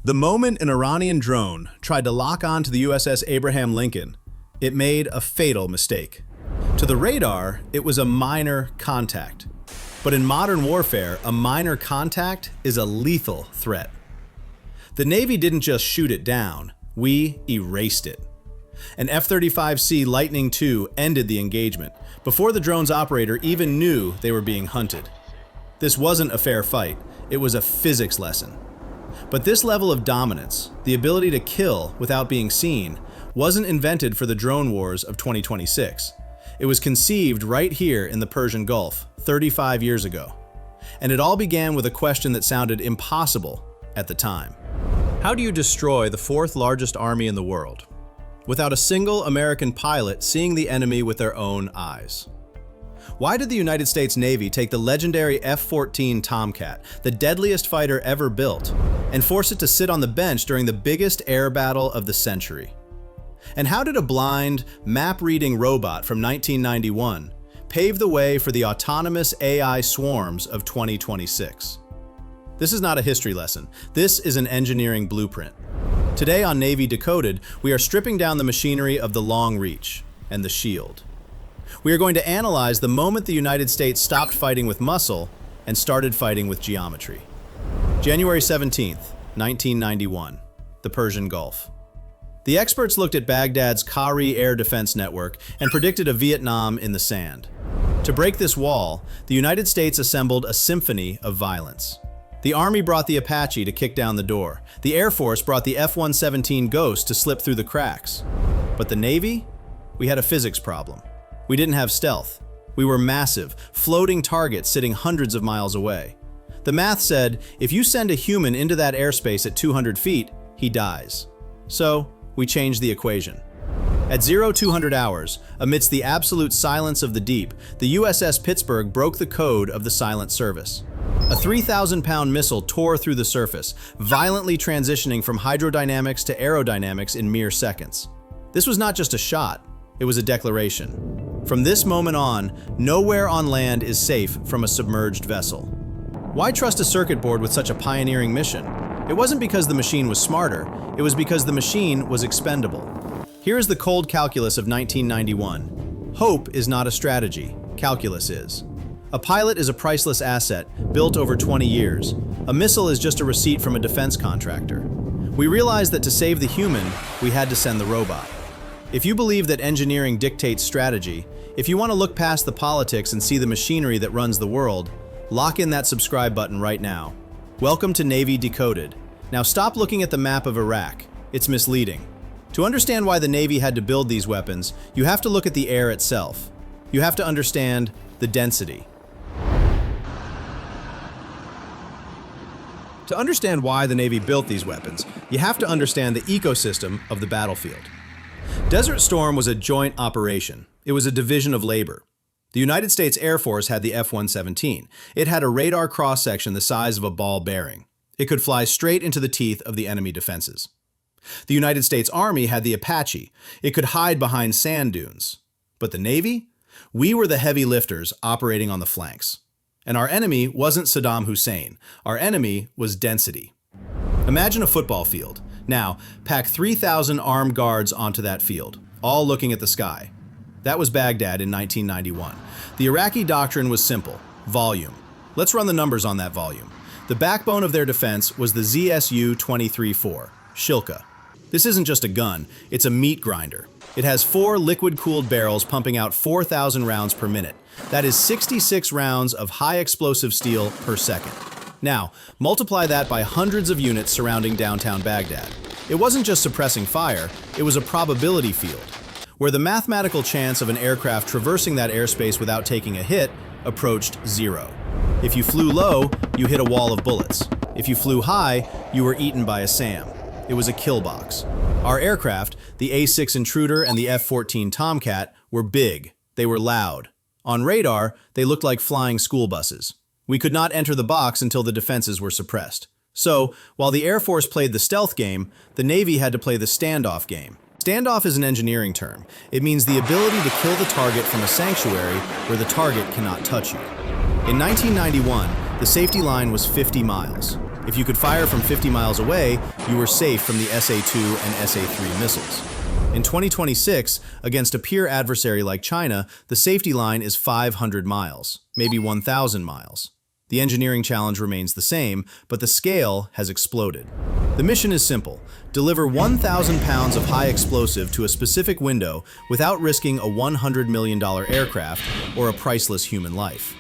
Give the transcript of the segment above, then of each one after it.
The moment an Iranian drone tried to lock on to the USS Abraham Lincoln, it made a fatal mistake. To the radar, it was a minor contact. But in modern warfare, a minor contact is a lethal threat. The Navy didn't just shoot it down, we erased it. An F-35C Lightning II ended the engagement before the drone's operator even knew they were being hunted. This wasn't a fair fight, it was a physics lesson. But this level of dominance, the ability to kill without being seen, wasn't invented for the drone wars of 2026. It was conceived right here in the Persian Gulf 35 years ago. And it all began with a question that sounded impossible at the time. How do you destroy the fourth largest army in the world without a single American pilot seeing the enemy with their own eyes? Why did the United States Navy take the legendary F-14 Tomcat, the deadliest fighter ever built, and force it to sit on the bench during the biggest air battle of the century? And how did a blind, map-reading robot from 1991 pave the way for the autonomous AI swarms of 2026? This is not a history lesson. This is an engineering blueprint. Today on Navy Decoded, we are stripping down the machinery of the long reach and the shield. We are going to analyze the moment the United States stopped fighting with muscle and started fighting with geometry. January 17th, 1991, the Persian Gulf. The experts looked at Baghdad's Qahri air defense network and predicted a Vietnam in the sand. To break this wall, the United States assembled a symphony of violence. The Army brought the Apache to kick down the door. The Air Force brought the F-117 Ghost to slip through the cracks. But the Navy? We had a physics problem. We didn't have stealth. We were massive, floating targets sitting hundreds of miles away. The math said, if you send a human into that airspace at 200 feet, he dies. So, we changed the equation. At 0200 hours, amidst the absolute silence of the deep, the USS Pittsburgh broke the code of the silent service. A 3,000-pound missile tore through the surface, violently transitioning from hydrodynamics to aerodynamics in mere seconds. This was not just a shot, it was a declaration. From this moment on, nowhere on land is safe from a submerged vessel. Why trust a circuit board with such a pioneering mission? It wasn't because the machine was smarter, it was because the machine was expendable. Here is the cold calculus of 1991. Hope is not a strategy, calculus is. A pilot is a priceless asset, built over 20 years. A missile is just a receipt from a defense contractor. We realized that to save the human, we had to send the robot. If you believe that engineering dictates strategy, if you want to look past the politics and see the machinery that runs the world, lock in that subscribe button right now. Welcome to Navy Decoded. Now stop looking at the map of Iraq. It's misleading. To understand why the Navy had to build these weapons, you have to look at the air itself. You have to understand the density. To understand why the Navy built these weapons, you have to understand the ecosystem of the battlefield. Desert Storm was a joint operation. It was a division of labor. The United States Air Force had the F-117. It had a radar cross-section the size of a ball bearing. It could fly straight into the teeth of the enemy defenses. The United States Army had the Apache. It could hide behind sand dunes. But the Navy? We were the heavy lifters operating on the flanks. And our enemy wasn't Saddam Hussein. Our enemy was density. Imagine a football field. Now, pack 3,000 armed guards onto that field, all looking at the sky. That was Baghdad in 1991. The Iraqi doctrine was simple: volume. Let's run the numbers on that volume. The backbone of their defense was the ZSU-23-4, Shilka. This isn't just a gun, it's a meat grinder. It has 4 liquid-cooled barrels pumping out 4,000 rounds per minute. That is 66 rounds of high-explosive steel per second. Now, multiply that by hundreds of units surrounding downtown Baghdad. It wasn't just suppressing fire, it was a probability field, where the mathematical chance of an aircraft traversing that airspace without taking a hit approached 0. If you flew low, you hit a wall of bullets. If you flew high, you were eaten by a SAM. It was a kill box. Our aircraft, the A-6 Intruder and the F-14 Tomcat, were big. They were loud. On radar, they looked like flying school buses. We could not enter the box until the defenses were suppressed. So, while the Air Force played the stealth game, the Navy had to play the standoff game. Standoff is an engineering term. It means the ability to kill the target from a sanctuary where the target cannot touch you. In 1991, the safety line was 50 miles. If you could fire from 50 miles away, you were safe from the SA-2 and SA-3 missiles. In 2026, against a peer adversary like China, the safety line is 500 miles, maybe 1,000 miles. The engineering challenge remains the same, but the scale has exploded. The mission is simple: deliver 1,000 pounds of high explosive to a specific window without risking a $100 million aircraft or a priceless human life.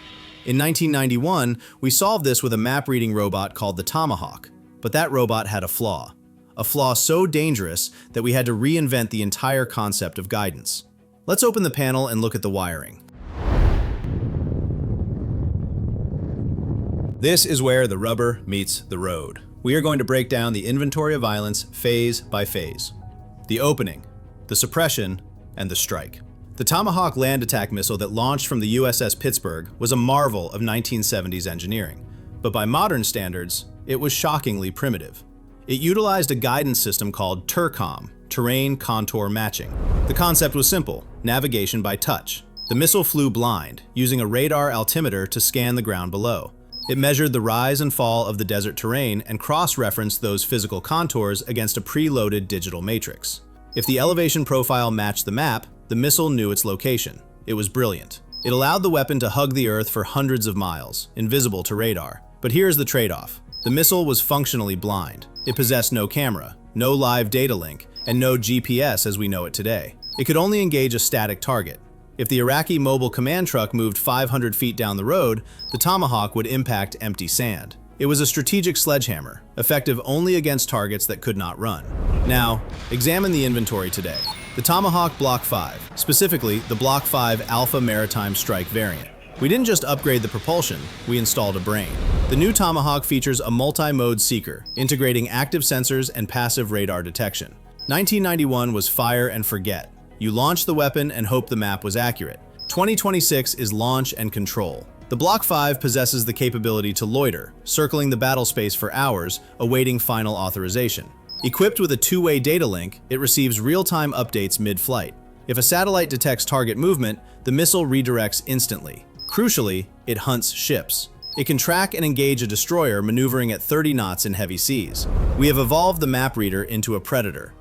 In 1991, we solved this with a map-reading robot called the Tomahawk, but that robot had a flaw so dangerous that we had to reinvent the entire concept of guidance. Let's open the panel and look at the wiring. This is where the rubber meets the road. We are going to break down the inventory of violence phase by phase. The opening, the suppression, and the strike. The Tomahawk land attack missile that launched from the USS Pittsburgh was a marvel of 1970s engineering, but by modern standards, it was shockingly primitive. It utilized a guidance system called TERCOM, Terrain Contour Matching. The concept was simple: navigation by touch. The missile flew blind, using a radar altimeter to scan the ground below. It measured the rise and fall of the desert terrain and cross-referenced those physical contours against a preloaded digital matrix. If the elevation profile matched the map, the missile knew its location. It was brilliant. It allowed the weapon to hug the Earth for hundreds of miles, invisible to radar. But here's the trade-off. The missile was functionally blind. It possessed no camera, no live data link, and no GPS as we know it today. It could only engage a static target. If the Iraqi mobile command truck moved 500 feet down the road, the Tomahawk would impact empty sand. It was a strategic sledgehammer, effective only against targets that could not run. Now, examine the inventory today. The Tomahawk Block 5, specifically the Block 5 Alpha Maritime Strike variant. We didn't just upgrade the propulsion, we installed a brain. The new Tomahawk features a multi-mode seeker, integrating active sensors and passive radar detection. 1991 was fire and forget. You launched the weapon and hoped the map was accurate. 2026 is launch and control. The Block 5 possesses the capability to loiter, circling the battle space for hours, awaiting final authorization. Equipped with a two-way data link, it receives real-time updates mid-flight. If a satellite detects target movement, the missile redirects instantly. Crucially, it hunts ships. It can track and engage a destroyer maneuvering at 30 knots in heavy seas. We have evolved the map reader into a predator.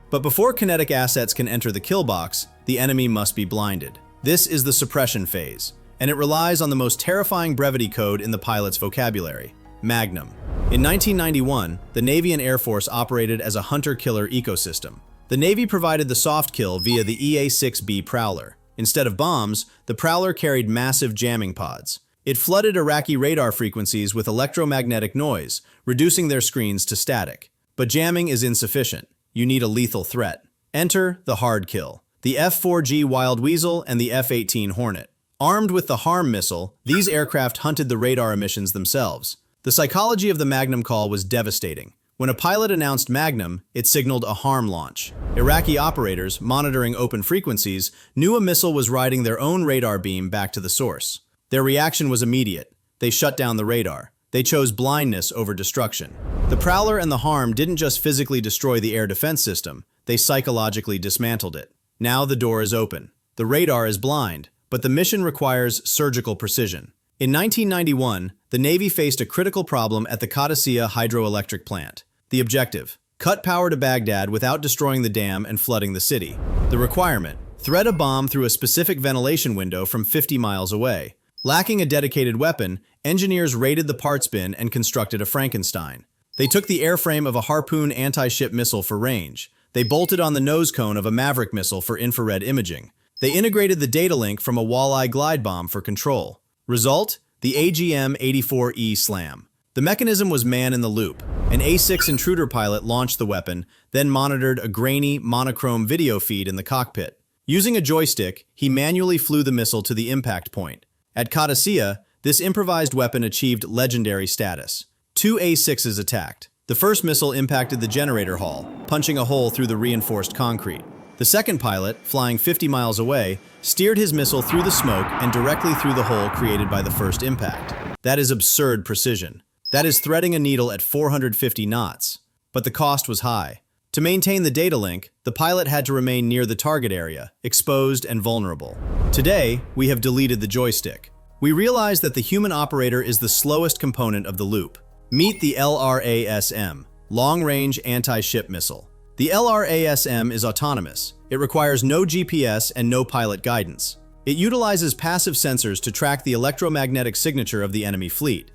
But before kinetic assets can enter the kill box, the enemy must be blinded. This is the suppression phase, and it relies on the most terrifying brevity code in the pilot's vocabulary: Magnum. In 1991, the Navy and Air Force operated as a hunter-killer ecosystem. The Navy provided the soft kill via the EA-6B Prowler. Instead of bombs, the Prowler carried massive jamming pods. It flooded Iraqi radar frequencies with electromagnetic noise, reducing their screens to static. But jamming is insufficient. You need a lethal threat. Enter the hard kill. The F-4G Wild Weasel and the F-18 Hornet. Armed with the HARM missile, these aircraft hunted the radar emissions themselves. The psychology of the Magnum call was devastating. When a pilot announced Magnum, it signaled a HARM launch. Iraqi operators, monitoring open frequencies, knew a missile was riding their own radar beam back to the source. Their reaction was immediate. They shut down the radar. They chose blindness over destruction. The Prowler and the HARM didn't just physically destroy the air defense system, they psychologically dismantled it. Now the door is open. The radar is blind, but the mission requires surgical precision. In 1991, the Navy faced a critical problem at the Qadisiyah hydroelectric plant. The objective: cut power to Baghdad without destroying the dam and flooding the city. The requirement: thread a bomb through a specific ventilation window from 50 miles away. Lacking a dedicated weapon, engineers raided the parts bin and constructed a Frankenstein. They took the airframe of a Harpoon anti-ship missile for range. They bolted on the nose cone of a Maverick missile for infrared imaging. They integrated the data link from a Walleye glide bomb for control. Result: the AGM-84E SLAM. The mechanism was man-in-the-loop. An A6 intruder pilot launched the weapon, then monitored a grainy, monochrome video feed in the cockpit. Using a joystick, he manually flew the missile to the impact point. At Qadisiyah, this improvised weapon achieved legendary status. 2 A6s attacked. The first missile impacted the generator hall, punching a hole through the reinforced concrete. The second pilot, flying 50 miles away, steered his missile through the smoke and directly through the hole created by the first impact. That is absurd precision. That is threading a needle at 450 knots. But the cost was high. To maintain the data link, the pilot had to remain near the target area, exposed and vulnerable. Today, we have deleted the joystick. We realize that the human operator is the slowest component of the loop. Meet the LRASM, Long-Range Anti-Ship Missile. The LRASM is autonomous. It requires no GPS and no pilot guidance. It utilizes passive sensors to track the electromagnetic signature of the enemy fleet.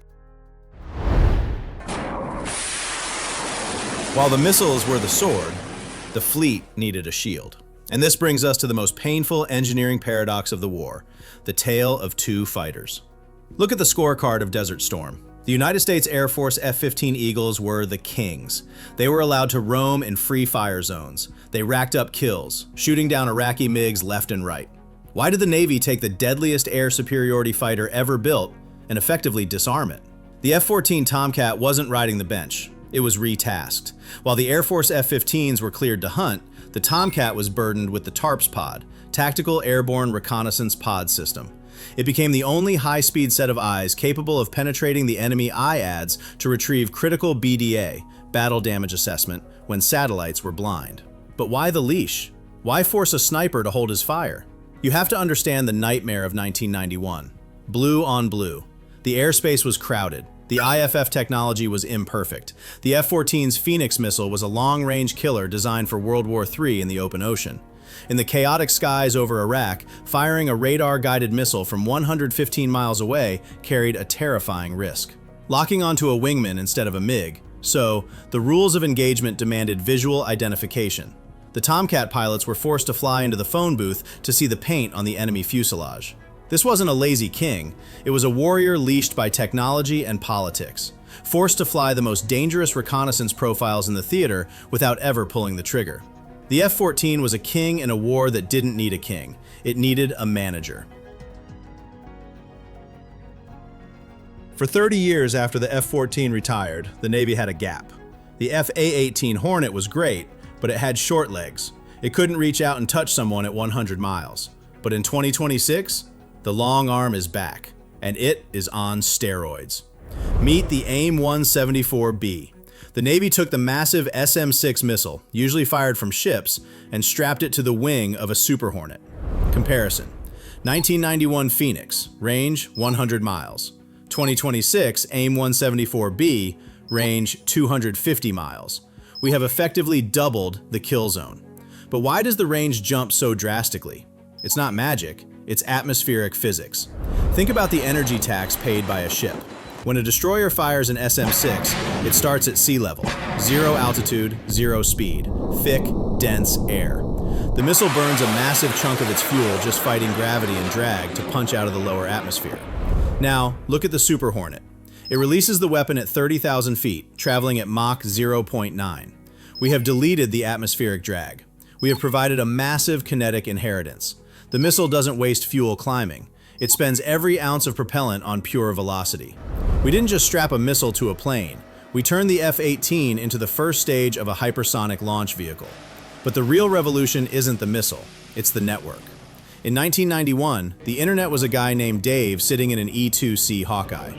While the missiles were the sword, the fleet needed a shield. And this brings us to the most painful engineering paradox of the war, the tale of two fighters. Look at the scorecard of Desert Storm. The United States Air Force F-15 Eagles were the kings. They were allowed to roam in free fire zones. They racked up kills, shooting down Iraqi MiGs left and right. Why did the Navy take the deadliest air superiority fighter ever built and effectively disarm it? The F-14 Tomcat wasn't riding the bench. It was retasked. While the Air Force F-15s were cleared to hunt, the Tomcat was burdened with the TARPS pod, Tactical Airborne Reconnaissance Pod System. It became the only high-speed set of eyes capable of penetrating the enemy IADs to retrieve critical BDA, battle damage assessment, when satellites were blind. But why the leash? Why force a sniper to hold his fire? You have to understand the nightmare of 1991. Blue on blue. The airspace was crowded. The IFF technology was imperfect. The F-14's Phoenix missile was a long-range killer designed for World War III in the open ocean. In the chaotic skies over Iraq, firing a radar-guided missile from 115 miles away carried a terrifying risk. Locking onto a wingman instead of a MiG, so the rules of engagement demanded visual identification. The Tomcat pilots were forced to fly into the phone booth to see the paint on the enemy fuselage. This wasn't a lazy king, it was a warrior leashed by technology and politics, forced to fly the most dangerous reconnaissance profiles in the theater without ever pulling the trigger. The F-14 was a king in a war that didn't need a king, it needed a manager. For 30 years after the F-14 retired, the Navy had a gap. The F-A-18 Hornet was great, but it had short legs. It couldn't reach out and touch someone at 100 miles. But in 2026, the long arm is back, and it is on steroids. Meet the AIM-174B. The Navy took the massive SM-6 missile, usually fired from ships, and strapped it to the wing of a Super Hornet. Comparison: 1991 Phoenix, range 100 miles. 2026 AIM-174B, range 250 miles. We have effectively doubled the kill zone. But why does the range jump so drastically? It's not magic, it's atmospheric physics. Think about the energy tax paid by a ship. When a destroyer fires an SM-6, it starts at sea level, 0 altitude, 0 speed, thick, dense air. The missile burns a massive chunk of its fuel just fighting gravity and drag to punch out of the lower atmosphere. Now, look at the Super Hornet. It releases the weapon at 30,000 feet, traveling at Mach 0.9. We have deleted the atmospheric drag. We have provided a massive kinetic inheritance. The missile doesn't waste fuel climbing. It spends every ounce of propellant on pure velocity. We didn't just strap a missile to a plane. We turned the F-18 into the first stage of a hypersonic launch vehicle. But the real revolution isn't the missile, it's the network. In 1991, the internet was a guy named Dave sitting in an E-2C Hawkeye.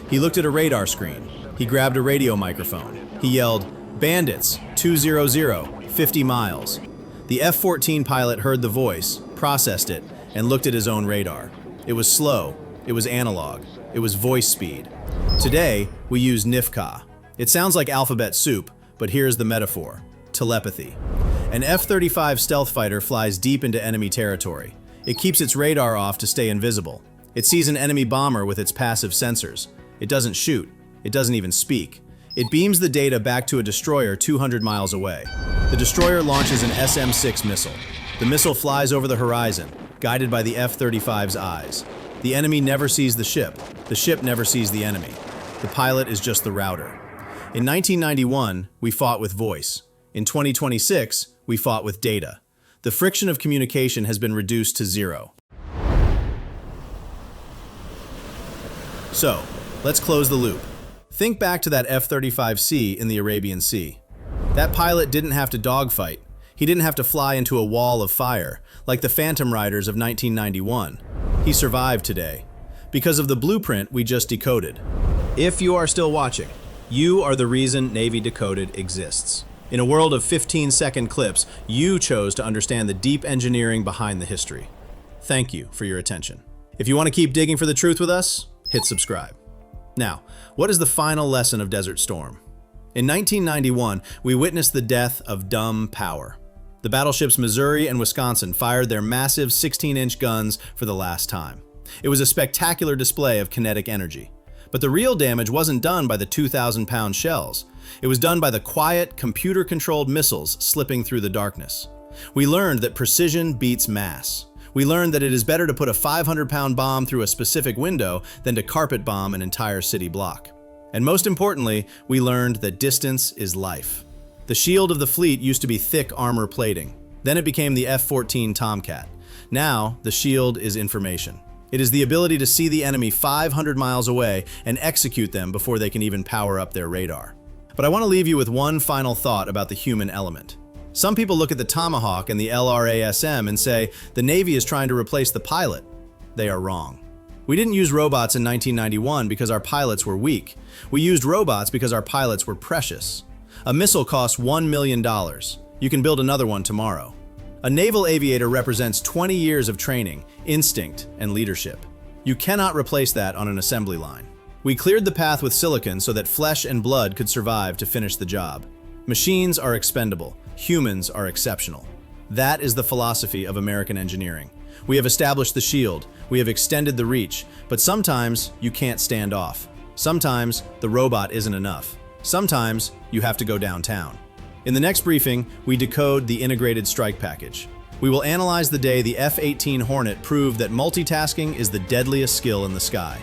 He looked at a radar screen. He grabbed a radio microphone. He yelled, "Bandits, 200, 50 miles." The F-14 pilot heard the voice, processed it, and looked at his own radar. It was slow, it was analog, it was voice speed. Today, we use NIFCA. It sounds like alphabet soup, but here's the metaphor: telepathy. An F-35 stealth fighter flies deep into enemy territory. It keeps its radar off to stay invisible. It sees an enemy bomber with its passive sensors. It doesn't shoot. It doesn't even speak. It beams the data back to a destroyer 200 miles away. The destroyer launches an SM-6 missile. The missile flies over the horizon, guided by the F-35's eyes. The enemy never sees the ship never sees the enemy. The pilot is just the router. In 1991, we fought with voice. In 2026, we fought with data. The friction of communication has been reduced to 0. So, let's close the loop. Think back to that F-35C in the Arabian Sea. That pilot didn't have to dogfight. He didn't have to fly into a wall of fire, like the Phantom Riders of 1991. He survived today, because of the blueprint we just decoded. If you are still watching, you are the reason Navy Decoded exists. In a world of 15-second clips, you chose to understand the deep engineering behind the history. Thank you for your attention. If you want to keep digging for the truth with us, hit subscribe. Now, what is the final lesson of Desert Storm? In 1991, we witnessed the death of dumb power. The battleships Missouri and Wisconsin fired their massive 16-inch guns for the last time. It was a spectacular display of kinetic energy. But the real damage wasn't done by the 2,000-pound shells. It was done by the quiet, computer-controlled missiles slipping through the darkness. We learned that precision beats mass. We learned that it is better to put a 500-pound bomb through a specific window than to carpet bomb an entire city block. And most importantly, we learned that distance is life. The shield of the fleet used to be thick armor plating. Then it became the F-14 Tomcat. Now, the shield is information. It is the ability to see the enemy 500 miles away and execute them before they can even power up their radar. But I want to leave you with one final thought about the human element. Some people look at the Tomahawk and the LRASM and say the Navy is trying to replace the pilot. They are wrong. We didn't use robots in 1991 because our pilots were weak. We used robots because our pilots were precious. A missile costs $1 million. You can build another one tomorrow. A naval aviator represents 20 years of training, instinct, and leadership. You cannot replace that on an assembly line. We cleared the path with silicon so that flesh and blood could survive to finish the job. Machines are expendable. Humans are exceptional. That is the philosophy of American engineering. We have established the shield. We have extended the reach. But sometimes you can't stand off. Sometimes the robot isn't enough. Sometimes you have to go downtown. In the next briefing, we decode the integrated strike package. We will analyze the day the F-18 Hornet proved that multitasking is the deadliest skill in the sky.